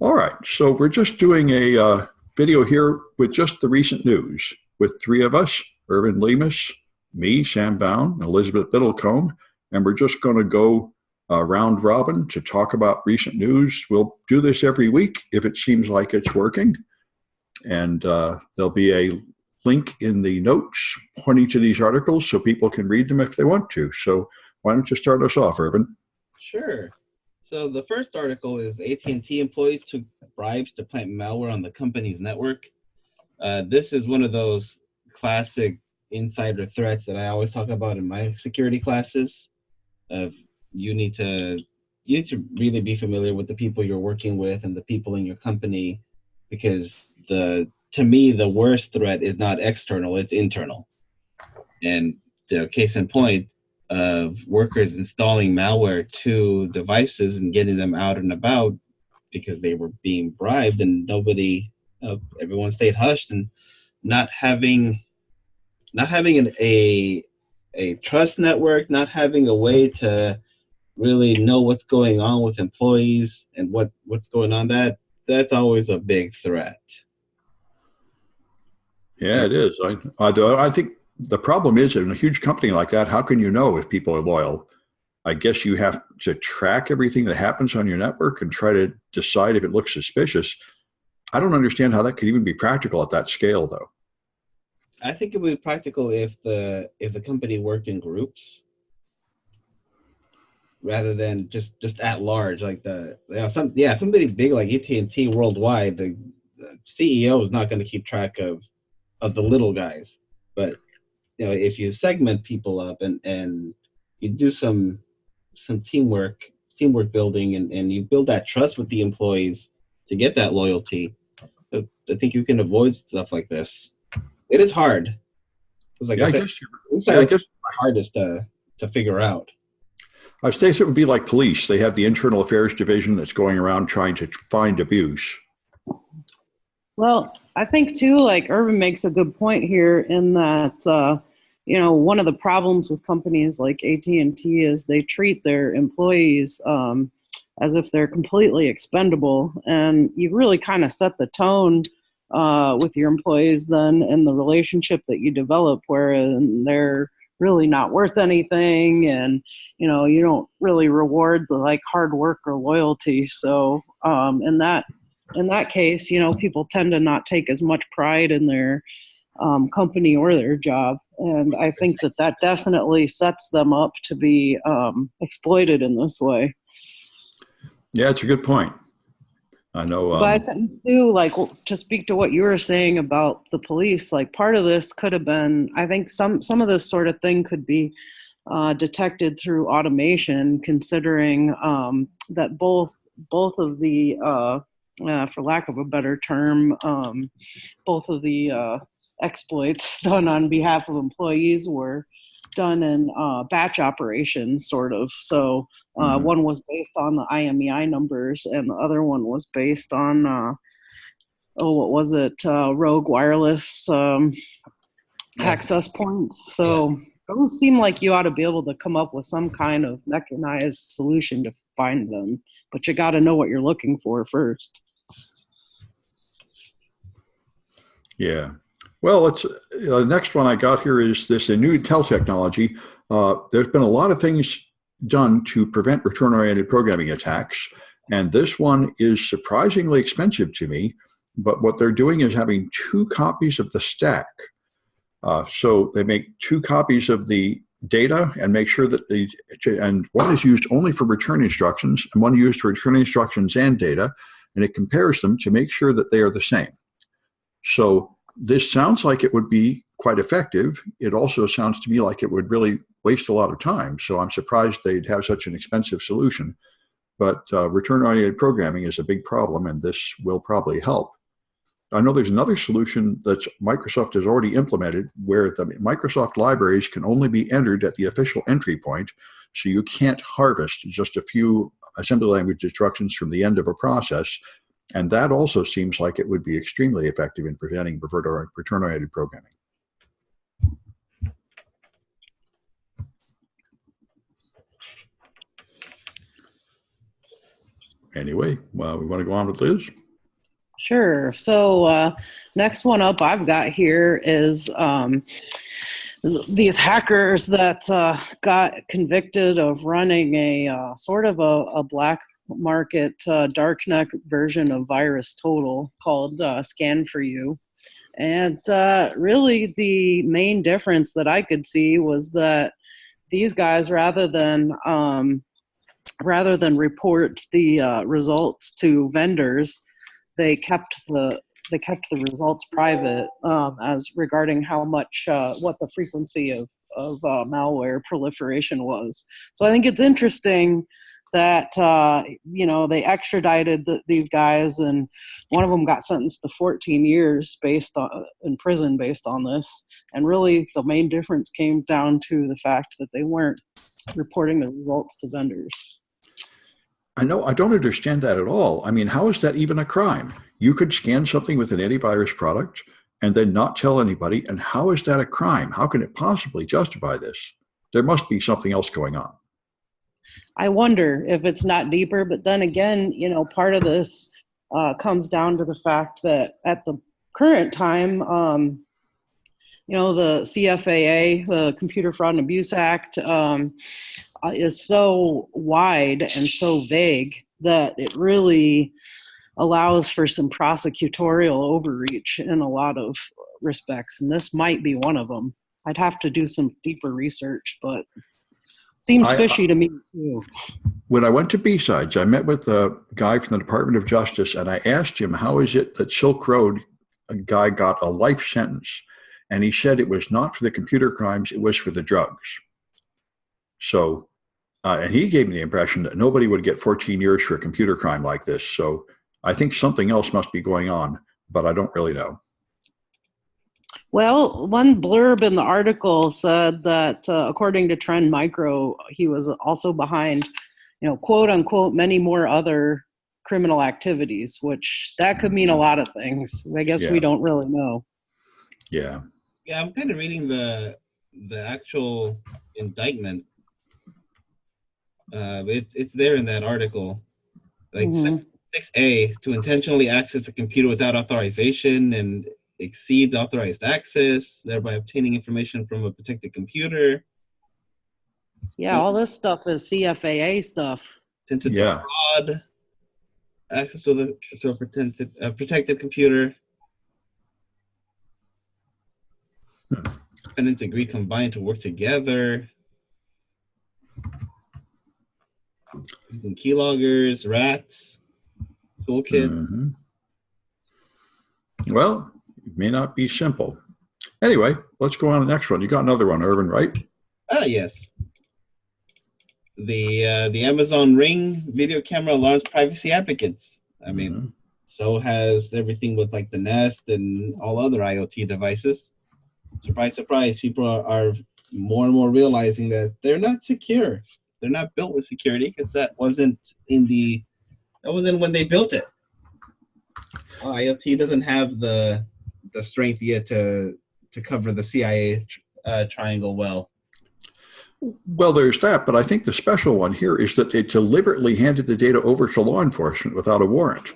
All right, so we're just doing a video here with just the recent news with three of us, Irvin Lemus, me, Sam Bowne, Elizabeth Biddlecome, and we're just going to go round robin to talk about recent news. We'll do this every week if it seems like it's working, and there'll be a link in the notes pointing to these articles so people can read them if they want to. So why don't you start us off, Irvin? Sure. So the first article is AT&T employees took bribes to plant malware on the company's network. This is one of those classic insider threats that I always talk about in my security classes. You need to really be familiar with the people you're working with and the people in your company, because to me the worst threat is not external, it's internal. And case in point, of workers installing malware to devices and getting them out and about because they were being bribed, and everyone stayed hushed, and not having a trust network, not having a way to really know what's going on with employees and what's going on, that's always a big threat. Yeah, it is. I think the problem is in a huge company like that, how can you know if people are loyal? I guess you have to track everything that happens on your network and try to decide if it looks suspicious. I don't understand how that could even be practical at that scale, though. I think it would be practical if the company worked in groups rather than just at large. Like somebody big like AT&T worldwide, the CEO is not going to keep track of the little guys. But if you segment people up and you do some teamwork building, and you build that trust with the employees to get that loyalty, I think you can avoid stuff like this. It is hard. It's like Yeah, I said, I guess the hardest to figure out. I would say it would be like police. They have the internal affairs division that's going around trying to find abuse. Well, I think too, like Irvin makes a good point here in that, one of the problems with companies like AT&T is they treat their employees as if they're completely expendable, and you really kind of set the tone with your employees then in the relationship that you develop, where they're really not worth anything, and you don't really reward the like hard work or loyalty. So in that case, people tend to not take as much pride in their company or their job. And I think that definitely sets them up to be exploited in this way. Yeah, it's a good point. I know. But I think too, like to speak to what you were saying about the police, like part of this could have been, I think some of this sort of thing could be detected through automation, considering that both of the for lack of a better term, both of the exploits done on behalf of employees were done in batch operations, sort of. So one was based on the IMEI numbers, and the other one was based on, what was it? Rogue wireless access points. So those seem like you ought to be able to come up with some kind of mechanized solution to find them, but you got to know what you're looking for first. Yeah. Well, the next one I got here is this new Intel technology. There's been a lot of things done to prevent return-oriented programming attacks, and this one is surprisingly expensive to me. But what they're doing is having two copies of the stack. So they make two copies of the data and make sure that and one is used only for return instructions and one used for return instructions and data, and it compares them to make sure that they are the same. So this sounds like it would be quite effective. It also sounds to me like it would really waste a lot of time. So I'm surprised they'd have such an expensive solution. But return-oriented programming is a big problem, and this will probably help. I know there's another solution that Microsoft has already implemented where the Microsoft libraries can only be entered at the official entry point, so you can't harvest just a few assembly language instructions from the end of a process. And that also seems like it would be extremely effective in preventing return-oriented programming. anyway, well, we want to go on with Liz? Sure. So next one up I've got here is these hackers that got convicted of running a sort of a black market darknet version of Virus Total called Scan for You. And really the main difference that I could see was that these guys, rather than report the results to vendors, they kept the results private as regarding how much what the frequency of malware proliferation was. So I think it's interesting that they extradited these guys, and one of them got sentenced to 14 years in prison based on this. And really, the main difference came down to the fact that they weren't reporting the results to vendors. I know, I don't understand that at all. I mean, how is that even a crime? You could scan something with an antivirus product and then not tell anybody. And how is that a crime? How can it possibly justify this? There must be something else going on. I wonder if it's not deeper, but then again, part of this comes down to the fact that at the current time, the CFAA, the Computer Fraud and Abuse Act, is so wide and so vague that it really allows for some prosecutorial overreach in a lot of respects. And this might be one of them. I'd have to do some deeper research, but seems fishy to me too. When I went to B-Sides, I met with a guy from the Department of Justice, and I asked him, how is it that Silk Road, a guy got a life sentence? And he said it was not for the computer crimes, it was for the drugs. So, and he gave me the impression that nobody would get 14 years for a computer crime like this. So I think something else must be going on, but I don't really know. Well, one blurb in the article said that according to Trend Micro, he was also behind, quote unquote, many more other criminal activities, which that could mean a lot of things. I guess we don't really know. Yeah. Yeah, I'm kind of reading the actual indictment. It's there in that article. Like 6A, to intentionally access a computer without authorization and exceed authorized access, thereby obtaining information from a protected computer. Yeah, all this stuff is CFAA stuff. Attempted fraud, access to a protected computer. Defendants agree combined to work together. Using keyloggers, rats, toolkit. Well, it may not be simple. Anyway, let's go on to the next one. You got another one, Irvin, right? Yes. The Amazon Ring video camera alarms privacy advocates. I mean, so has everything with like the Nest and all other IoT devices. Surprise, surprise, people are more and more realizing that they're not secure. They're not built with security because that wasn't when they built it. IoT doesn't have the strength yet to cover the CIA triangle well. Well, there's that, but I think the special one here is that they deliberately handed the data over to law enforcement without a warrant.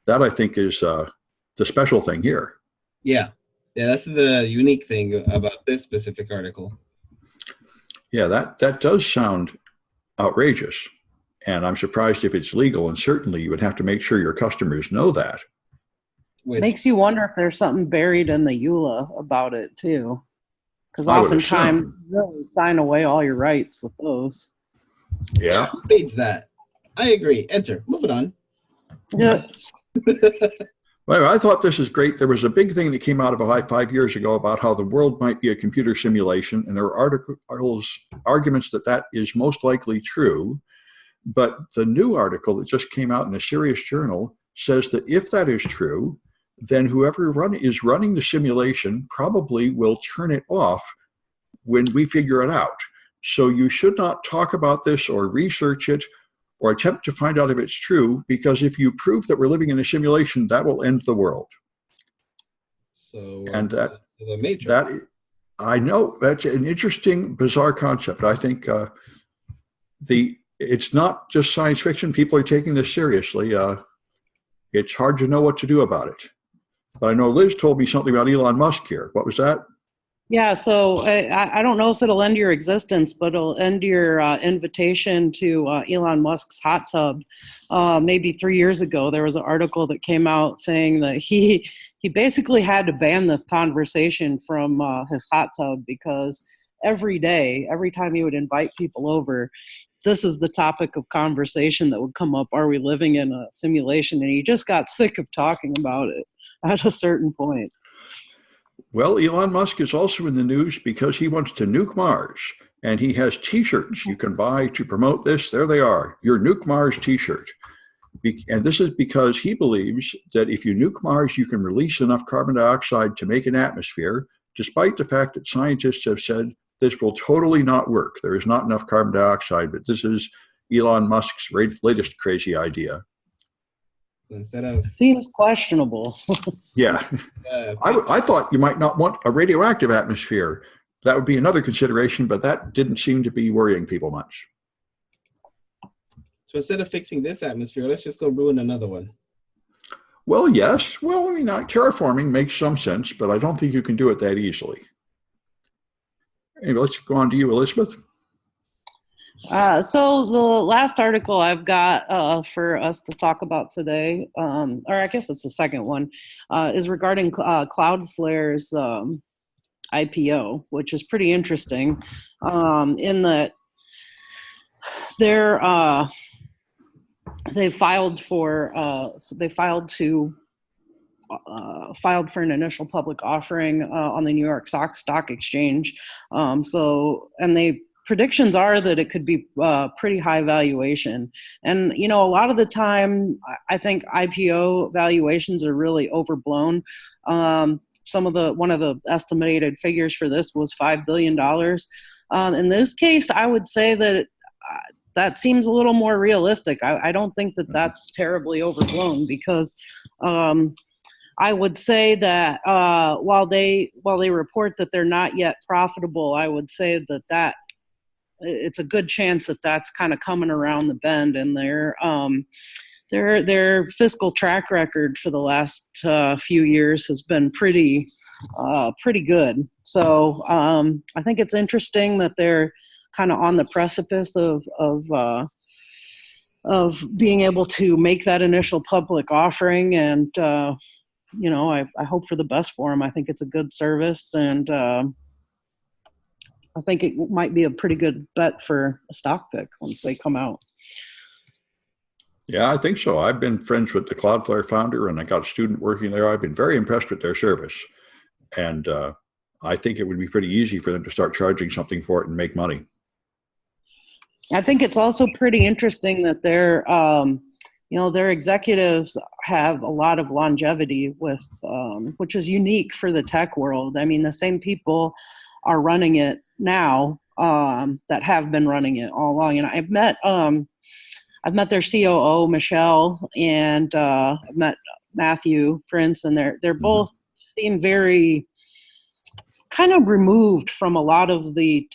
That, I think, is the special thing here. Yeah, that's the unique thing about this specific article. Yeah, that does sound outrageous, and I'm surprised if it's legal, and certainly you would have to make sure your customers know that. Makes you wonder if there's something buried in the EULA about it, too. Because oftentimes you really sign away all your rights with those. Yeah. Who reads that? I agree. Enter. Moving on. Yeah. Well, I thought this is great. There was a big thing that came out of 5 years ago about how the world might be a computer simulation, and there are arguments that is most likely true. But the new article that just came out in a serious journal says that if that is true, then whoever is running the simulation probably will turn it off when we figure it out. So you should not talk about this or research it or attempt to find out if it's true, because if you prove that we're living in a simulation, that will end the world. So, and the Matrix. I know that's an interesting, bizarre concept. I think the it's not just science fiction. People are taking this seriously. It's hard to know what to do about it. But I know Liz told me something about Elon Musk here. What was that? Yeah, so I don't know if it'll end your existence, but it'll end your invitation to Elon Musk's hot tub. Maybe 3 years ago, there was an article that came out saying that he basically had to ban this conversation from his hot tub because every day, every time he would invite people over, this is the topic of conversation that would come up. Are we living in a simulation? And he just got sick of talking about it at a certain point. Well, Elon Musk is also in the news because he wants to nuke Mars, and he has T-shirts you can buy to promote this. There they are, your Nuke Mars T-shirt. And this is because he believes that if you nuke Mars, you can release enough carbon dioxide to make an atmosphere, despite the fact that scientists have said this will totally not work. There is not enough carbon dioxide, but this is Elon Musk's latest crazy idea. Instead of seems questionable. Yeah, I thought you might not want a radioactive atmosphere. That would be another consideration, but that didn't seem to be worrying people much. So instead of fixing this atmosphere, let's just go ruin another one. Well, yes. Well, I mean, terraforming makes some sense, but I don't think you can do it that easily. Anyway, let's go on to you, Elizabeth. So the last article I've got for us to talk about today, or I guess it's the second one, is regarding Cloudflare's IPO, which is pretty interesting in that they filed for an initial public offering on the New York Stock Exchange. Predictions are that it could be pretty high valuation. And, you know, a lot of the time, I think IPO valuations are really overblown. One of the estimated figures for this was $5 billion. In this case, I would say that that seems a little more realistic. I don't think that that's terribly overblown because I would say that while they report that they're not yet profitable, I would say that it's a good chance that that's kind of coming around the bend, and their fiscal track record for the last few years has been pretty good. So I think it's interesting that they're kind of on the precipice of being able to make that initial public offering, and you know, I hope for the best for them. I think it's a good service, and I think it might be a pretty good bet for a stock pick once they come out. Yeah, I think so. I've been friends with the Cloudflare founder, and I got a student working there. I've been very impressed with their service. And I think it would be pretty easy for them to start charging something for it and make money. I think it's also pretty interesting that their executives have a lot of longevity with, which is unique for the tech world. I mean, the same people are running it now that have been running it all along. And I've met their COO Michelle, and I've met Matthew Prince, and they're both seem very kind of removed from a lot of the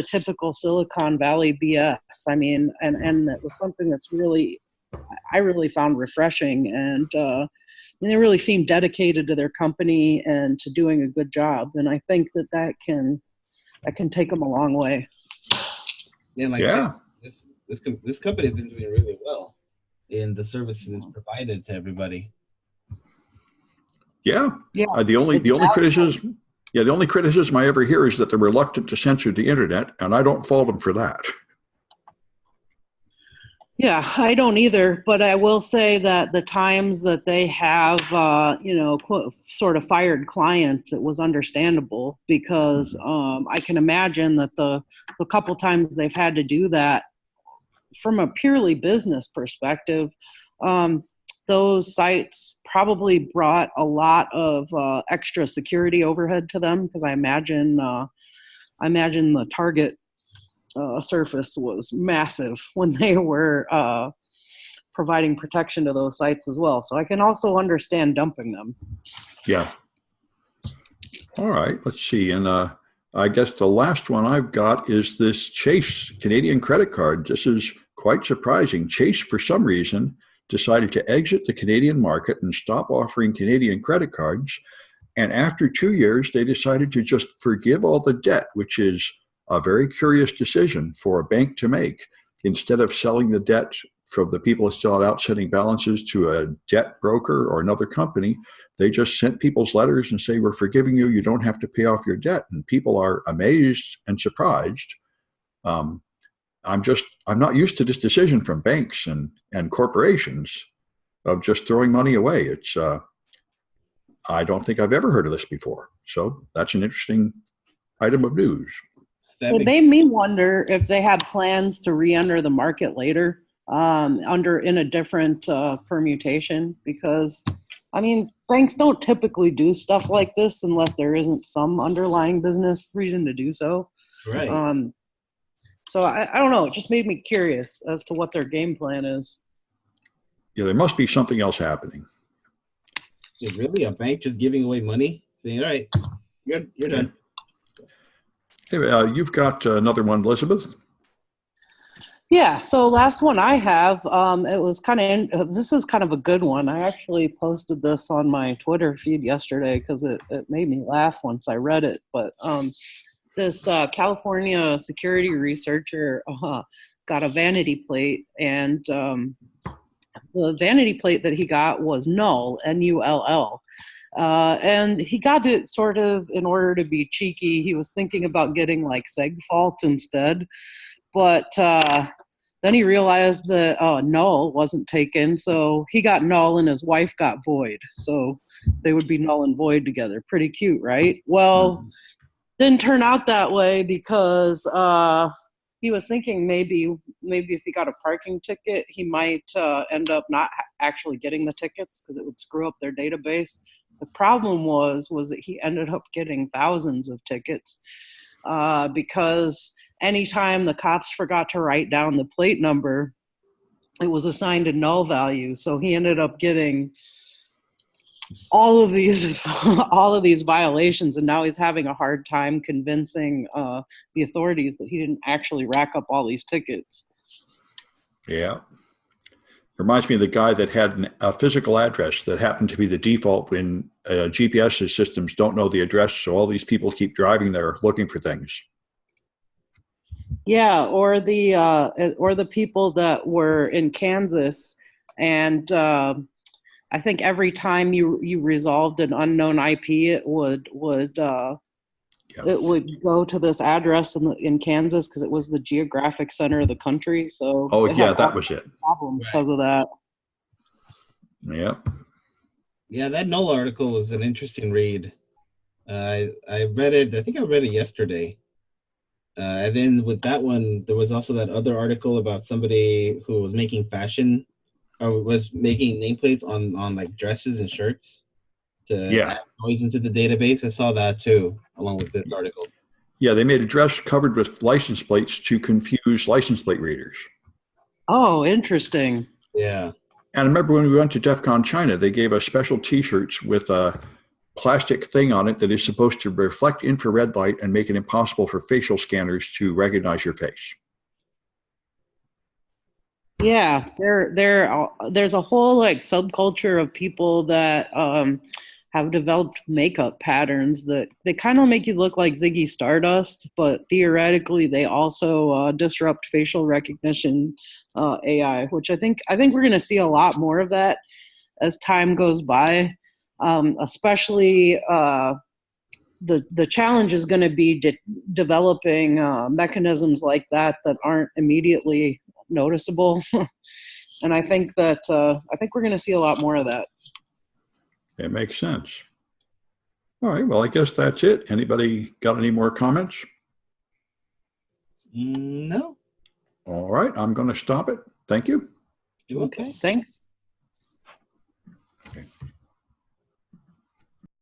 typical Silicon Valley BS. I mean, and it was something that's I really found refreshing, and they really seem dedicated to their company and to doing a good job. And I think that can take them a long way. Yeah, this company has been doing really well in the services provided to everybody. Yeah. The only criticism I ever hear is that they're reluctant to censor the internet, and I don't fault them for that. Yeah, I don't either, but I will say that the times that they have, sort of fired clients, it was understandable because I can imagine that the couple times they've had to do that from a purely business perspective, those sites probably brought a lot of extra security overhead to them, because I imagine the target surface was massive when they were providing protection to those sites as well. So I can also understand dumping them. Yeah. All right. Let's see. And I guess the last one I've got is this Chase Canadian credit card. This is quite surprising. Chase, for some reason, decided to exit the Canadian market and stop offering Canadian credit cards. And after 2 years, they decided to just forgive all the debt, which is a very curious decision for a bank to make. Instead of selling the debt from the people who still had outstanding balances to a debt broker or another company, they just sent people's letters and say, we're forgiving you. You don't have to pay off your debt. And people are amazed and surprised. I'm not used to this decision from banks and corporations of just throwing money away. It's, I don't think I've ever heard of this before. So that's an interesting item of news. It made me wonder if they had plans to re-enter the market later in a different permutation, because I mean, banks don't typically do stuff like this unless there isn't some underlying business reason to do so. Right. So I don't know. It just made me curious as to what their game plan is. Yeah, there must be something else happening. Is really a bank just giving away money? Saying, all right, you're done. Hey, you've got another one, Elizabeth. Yeah, so last one I have, it was this is kind of a good one. I actually posted this on my Twitter feed yesterday because it made me laugh once I read it. But this California security researcher got a vanity plate, and the vanity plate that he got was null, N-U-L-L. And he got it sort of in order to be cheeky. He was thinking about getting like segfault instead. But then he realized that null wasn't taken, so he got null and his wife got void. So they would be null and void together. Pretty cute, right? Well, didn't turn out that way because he was thinking maybe if he got a parking ticket, he might end up not actually getting the tickets because it would screw up their database. The problem was that he ended up getting thousands of tickets because anytime the cops forgot to write down the plate number, it was assigned a null value. So he ended up getting all of these violations, and now he's having a hard time convincing the authorities that he didn't actually rack up all these tickets. Yeah. Reminds me of the guy that had a physical address that happened to be the default when GPS systems don't know the address, so all these people keep driving there looking for things. Yeah, or the people that were in Kansas, and I think every time you resolved an unknown IP, it would go to this address in Kansas because it was the geographic center of the country. So that was it. Problems because of that. Yep. Yeah, that null article was an interesting read. I read it. I think I read it yesterday. And then with that one, there was also that other article about somebody who was making fashion or was making nameplates on like dresses and shirts to add noise into the database. I saw that too, along with this article. Yeah, they made a dress covered with license plates to confuse license plate readers. Oh, interesting. Yeah. And I remember when we went to DEF CON China, they gave us special T-shirts with a plastic thing on it that is supposed to reflect infrared light and make it impossible for facial scanners to recognize your face. Yeah, there's a whole like subculture of people that have developed makeup patterns that they kind of make you look like Ziggy Stardust, but theoretically they also disrupt facial recognition AI, which I think we're going to see a lot more of that as time goes by. Especially the challenge is going to be developing mechanisms like that aren't immediately noticeable. And I think we're going to see a lot more of that. It makes sense. All right. Well, I guess that's it. Anybody got any more comments? No. All right. I'm going to stop it. Thank you. Okay. Thanks. Okay.